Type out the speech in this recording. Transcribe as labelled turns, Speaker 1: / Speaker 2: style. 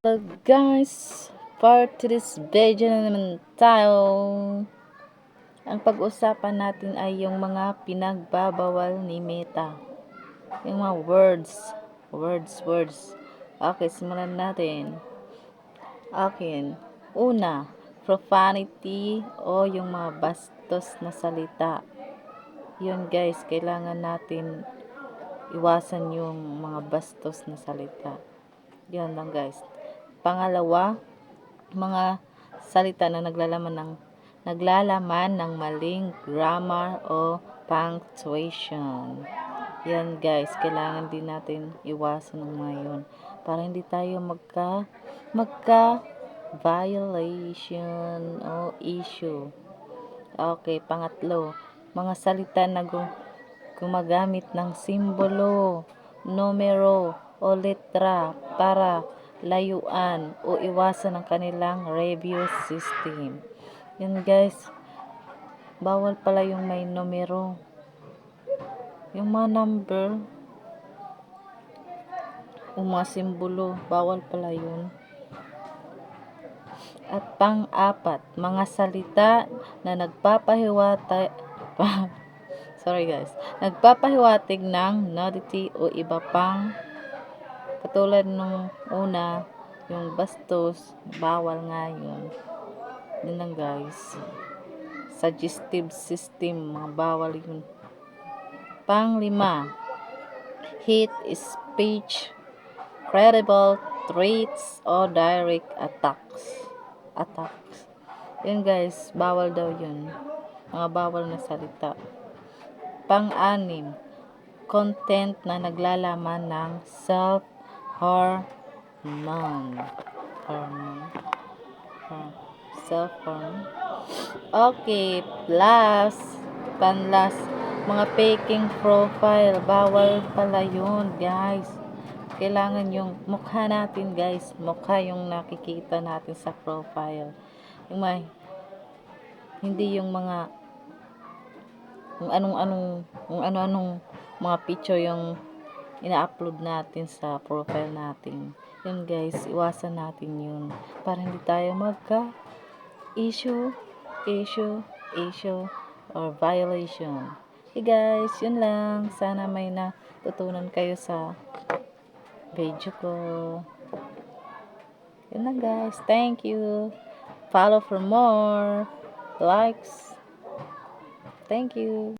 Speaker 1: So guys, for today's video na naman tayo. Ang pag-usapan natin ay yung mga pinagbabawal ni Meta. Yung mga words. Okay, simulan natin. Okay. Una, profanity o yung mga bastos na salita. Yun guys, kailangan natin iwasan yung mga bastos na salita. Yun lang guys. Pangalawa, mga salita na naglalaman ng maling grammar o punctuation. Yan guys, kailangan din natin iwasan ng mga yun para hindi tayo magka violation o issue. Okay, pangatlo, mga salita na gumagamit ng simbolo, numero o letra para layuan o iwasan ang kanilang review system. Yun guys, bawal pala yung may numero. Yung mga number o mga simbolo, bawal pala yun. At pang-apat, mga salita na nagpapahiwatig ng nudity o iba pang katulad nung una, yung bastos, bawal nga yun. Yun lang guys. Suggestive system, mga bawal yun. Pang-lima, hate speech, credible threats o direct attacks. Yun guys, bawal daw yun. Mga bawal na salita. Pang-anim, content na naglalaman ng self-harm. Okay, panlas, mga faking profile, bawal pala yun guys. Kailangan yung mukha natin guys, mukha yung nakikita natin sa profile. Yung hindi yung mga kung anong mga picture yung ina-upload natin sa profile natin. Yun guys, iwasan natin yun para hindi tayo issue or violation. Okay guys, yun lang. Sana may natutunan kayo sa video ko. Yun lang guys. Thank you. Follow for more likes. Thank you.